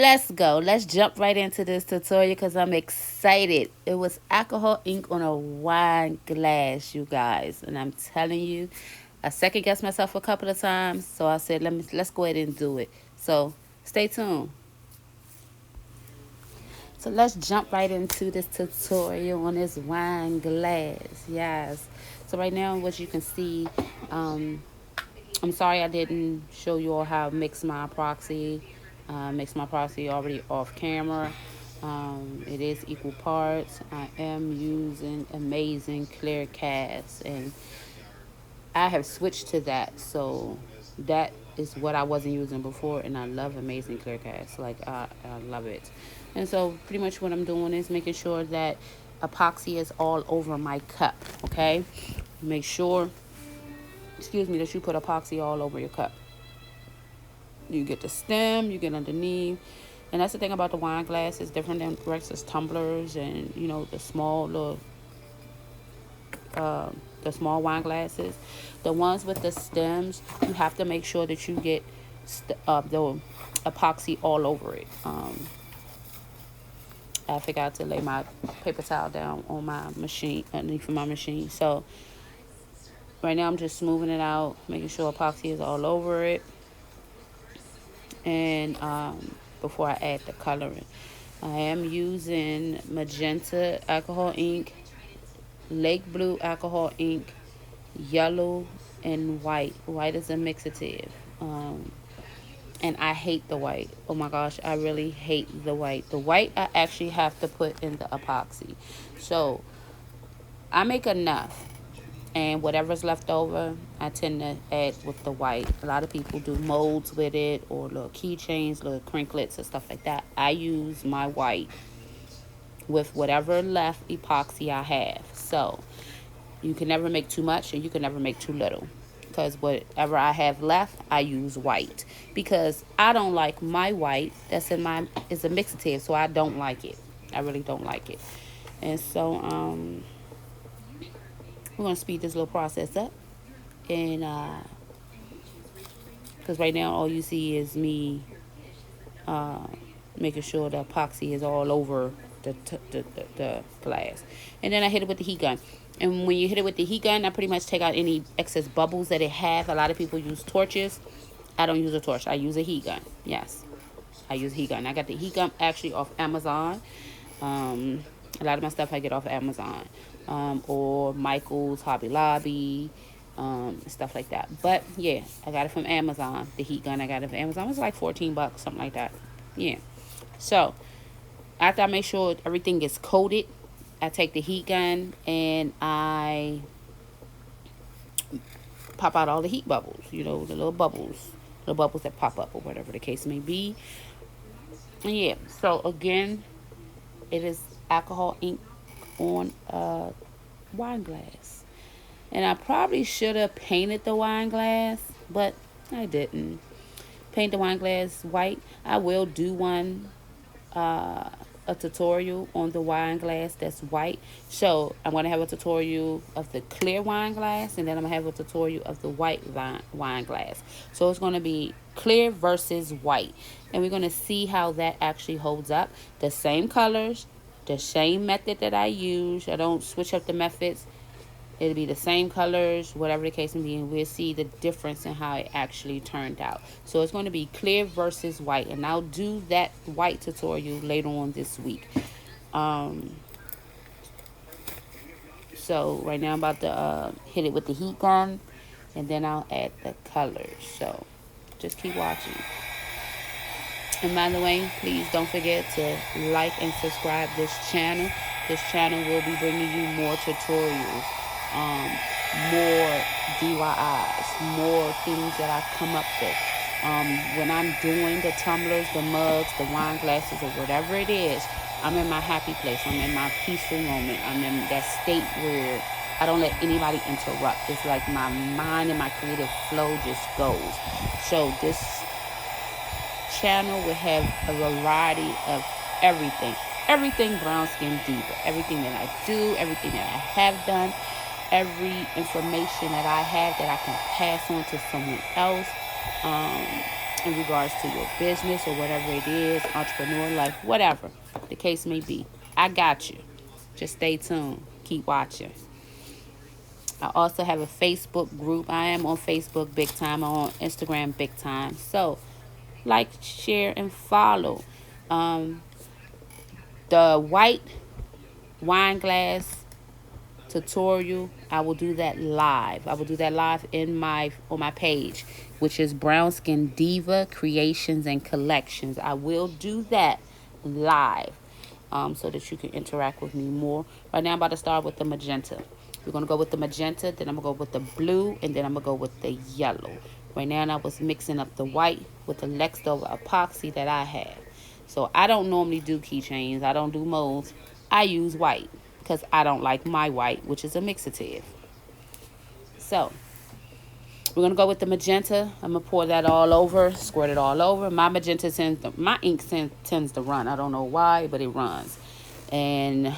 let's go. Let's jump right into this tutorial because I'm excited. It was alcohol ink on a wine glass, you guys. And I'm telling you, I second guessed myself a couple of times. So I said, let's go ahead and do it. So stay tuned. So let's jump right into this tutorial on this wine glass. Yes. So right now, what you can see, um, I'm sorry I didn't show you all how to mix my epoxy. Mix my epoxy already off camera. It is equal parts. I am using Amazing Clear Cast, and I have switched to that. So that is what I wasn't using before, and I love Amazing Clear Cast. Like I love it. And so pretty much what I'm doing is making sure that epoxy is all over my cup. Okay, make sure, excuse me, that you put epoxy all over your cup. You get the stem, you get underneath. And that's the thing about the wine glass. It's different than Rex's tumblers and, the small little, the small wine glasses. The ones with the stems, you have to make sure that you get the epoxy all over it. I forgot to lay my paper towel down on my machine, underneath my machine. So right now I'm just smoothing it out, making sure epoxy is all over it. And before I add the coloring, I am using Magenta alcohol ink, Lake Blue alcohol ink, yellow, and white. White is a mixative. And I hate the white. Oh my gosh, I really hate the white. The white I actually have to put in the epoxy. So I make enough, and whatever's left over I tend to add with the white. A lot of people do molds with it, or little keychains, little crinklets and stuff like that. I use my white with whatever left epoxy I have. So you can never make too much, and you can never make too little, because whatever I have left I use white, because I don't like my white that's in my is a mixative, so I don't like it. I really don't like it. And so we're going to speed this little process up. And because right now all you see is me uh, making sure the epoxy is all over the glass. And then I hit it with the heat gun. And when you hit it with the heat gun, I pretty much take out any excess bubbles that it have. A lot of people use torches. I don't use a torch. I use a heat gun. Yes, I use a heat gun. I got the heat gun actually off Amazon. A lot of my stuff I get off Amazon, or Michael's, Hobby Lobby, stuff like that. But yeah, I got it from Amazon. The heat gun I got it from Amazon. It was like $14, something like that. Yeah. So after I make sure everything is coated, I take the heat gun and I pop out all the heat bubbles. The little bubbles that pop up, or whatever the case may be. And yeah. So again, it is alcohol ink on a wine glass. And I probably should have painted the wine glass, but I didn't. Paint the wine glass white. I will do a tutorial on the wine glass that's white. So I'm going to have a tutorial of the clear wine glass, and then I'm going to have a tutorial of the white wine glass. So it's going to be clear versus white. And we're going to see how that actually holds up. The same colors, the same method that I use. I don't switch up the methods. It'll be the same colors, whatever the case may be, and we'll see the difference in how it actually turned out. So it's going to be clear versus white, and I'll do that white tutorial later on this week. So right now I'm about to hit it with the heat gun, and then I'll add the colors. So just keep watching. And by the way, please don't forget to like and subscribe this channel. This channel will be bringing you more tutorials, more DIYs, more things that I come up with. When I'm doing the tumblers, the mugs, the wine glasses, or whatever it is, I'm in my happy place. I'm in my peaceful moment. I'm in that state where I don't let anybody interrupt. It's like my mind and my creative flow just goes. So this channel will have a variety of everything brown skin diva, everything that I do, everything that I have done, every information that I have that I can pass on to someone else. in regards to your business or whatever it is, entrepreneur life, whatever the case may be. I got you. Just stay tuned. Keep watching. I also have a Facebook group. I am on Facebook big time. I'm on Instagram big time. So, like, share, and follow. Um, the white wine glass tutorial, I will do that live. I will do that live in my on my page, which is Brown Skin Diva Creations and Collections. I will do that live, so that you can interact with me more. Right now I'm about to start with the magenta. We're gonna go with the magenta, then I'm gonna go with the blue, and then I'm gonna go with the yellow. Right now I was mixing up the white with the Lexdover epoxy that I have. So I don't normally do keychains. I don't do molds. I use white because I don't like my white, which is a mixative. So we're gonna go with the magenta. I'm gonna pour that all over, squirt it all over. My magenta my ink tends to run. I don't know why, but it runs. And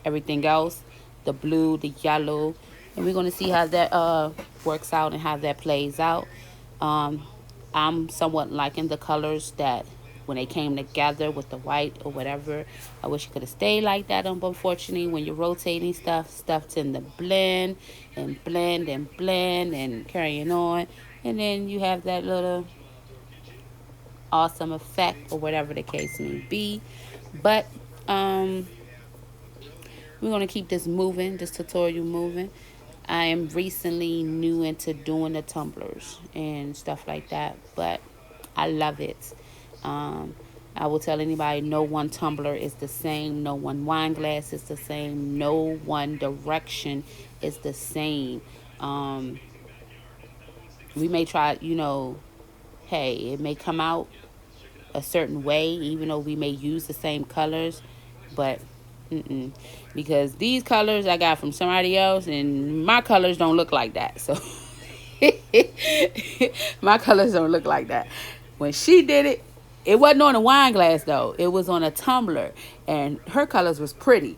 everything else, the blue, the yellow, and we're gonna see how that works out and how that plays out. Um, I'm somewhat liking the colors that when they came together with the white or whatever. I wish it could have stayed like that. But unfortunately, when you're rotating stuff tend to blend and blend and blend and carrying on. And then you have that little awesome effect or whatever the case may be. But we're going to keep this moving, this tutorial moving. I am recently new into doing the tumblers and stuff like that, but I love it. Um, I will tell anybody no one tumbler is the same, no one wine glass is the same, no one direction is the same. Um, we may try, hey, it may come out a certain way, even though we may use the same colors, but because these colors I got from somebody else, and my colors don't look like that. So my colors don't look like that. When she did it, it wasn't on a wine glass though. It was on a tumbler, and her colors was pretty.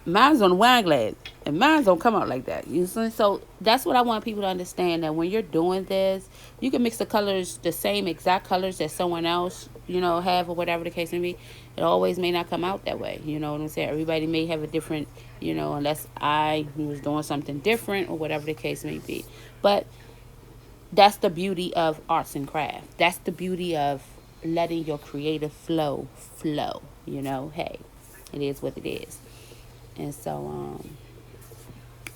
Mine's on the wine glass, and mine don't come out like that. You see? So that's what I want people to understand, that when you're doing this, you can mix the colors, the same exact colors that someone else, have, or whatever the case may be. It always may not come out that way. You know what I'm saying? Everybody may have a different, unless I was doing something different or whatever the case may be. But that's the beauty of arts and craft. That's the beauty of letting your creative flow. Hey, it is what it is. And so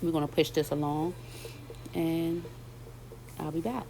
we're going to push this along, and I'll be back.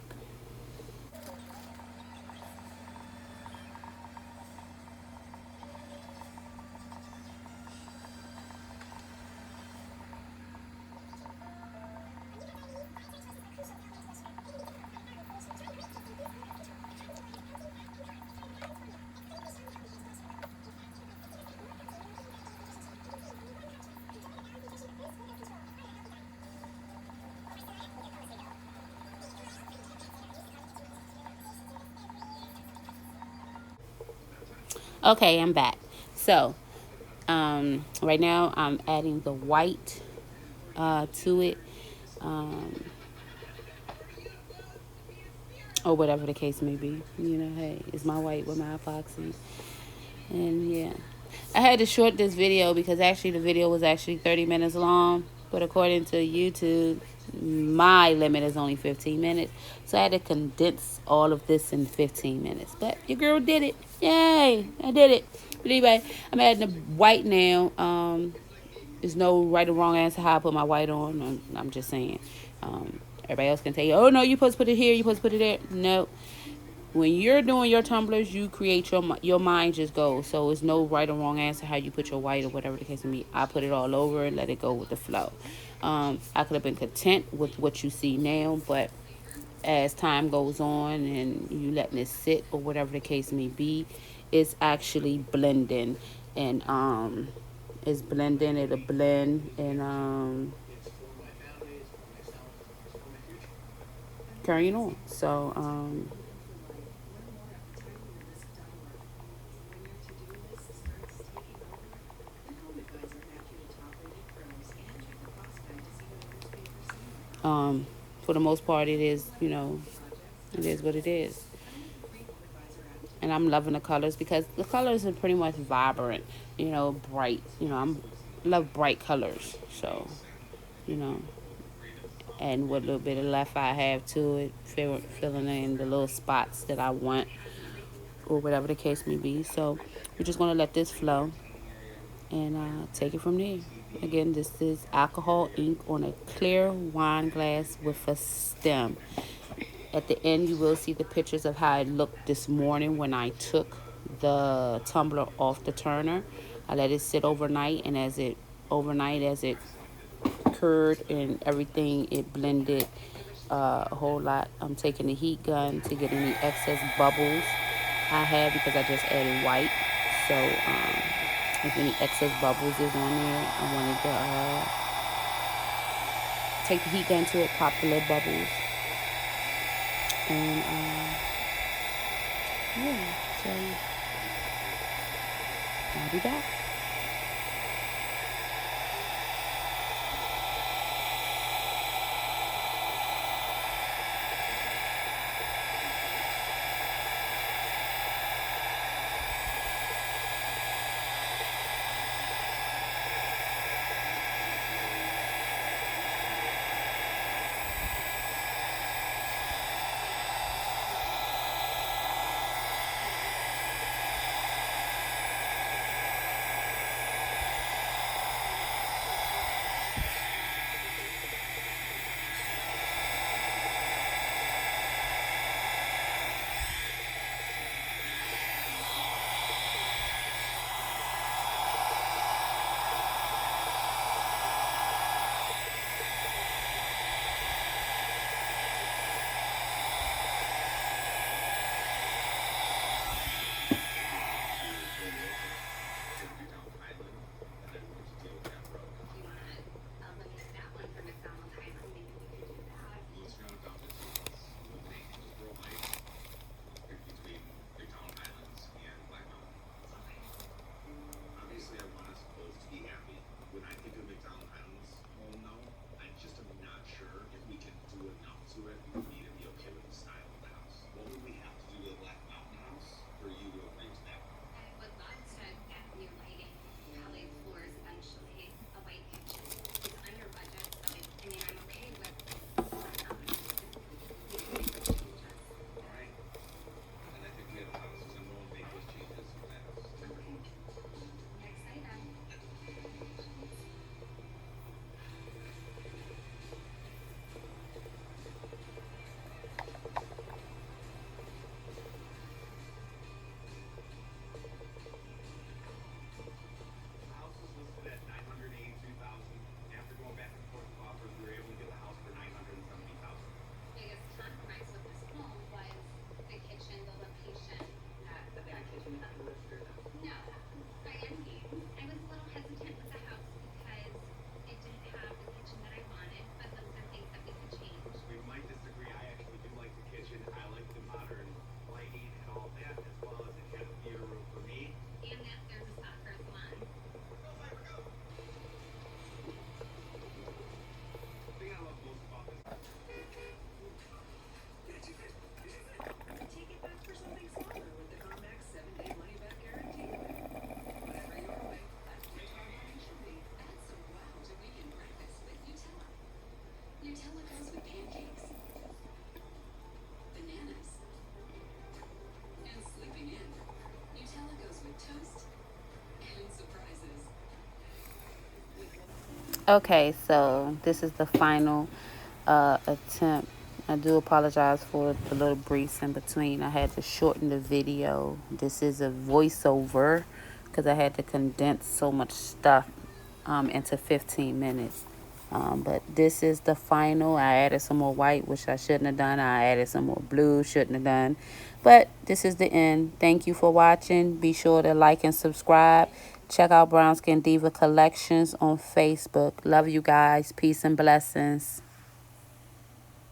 Okay, I'm back. So right now I'm adding the white to it, or whatever the case may be. Hey, it's my white with my epoxy. And yeah, I had to short this video because actually the video was actually 30 minutes long, but according to YouTube, my limit is only 15 minutes. So I had to condense all of this in 15 minutes. But your girl did it. Yay, I did it. But anyway, I'm adding the white now. There's no right or wrong answer how I put my white on. I'm just saying. Everybody else can tell you, oh no, you're supposed to put it here, you're supposed to put it there. No. When you're doing your tumblers, you create your mind just goes. So it's no right or wrong answer how you put your white or whatever the case may be. I put it all over and let it go with the flow. I could have been content with what you see now, but as time goes on and you letting it sit or whatever the case may be, it's actually blending, and it's blending. It'll blend and carrying on. So for the most part, it is, It is what it is. And I'm loving the colors because the colors are pretty much vibrant, bright. I'm love bright colors. So, you know, and what little bit of left I have to it, filling in the little spots that I want or whatever the case may be. So we're just gonna let this flow and take it from there. Again, this is alcohol ink on a clear wine glass with a stem. At the end, you will see the pictures of how it looked this morning when I took the tumbler off the turner. I let it sit overnight, and as it cured and everything, it blended a whole lot. I'm taking the heat gun to get any excess bubbles I have because I just added white. So if any excess bubbles is on there, I wanted to take the heat gun to it, pop the little bubbles, and yeah. So I'll be back. Okay, so this is the final attempt. I do apologize for the little breeze in between. I had to shorten the video. This is a voiceover because I had to condense so much stuff into 15 minutes. But this is the final. I added some more white, which I shouldn't have done. I added some more blue, shouldn't have done. But this is the end. Thank you for watching. Be sure to like and subscribe. Check out Brown Skin Diva Collections on Facebook. Love you guys. Peace and blessings.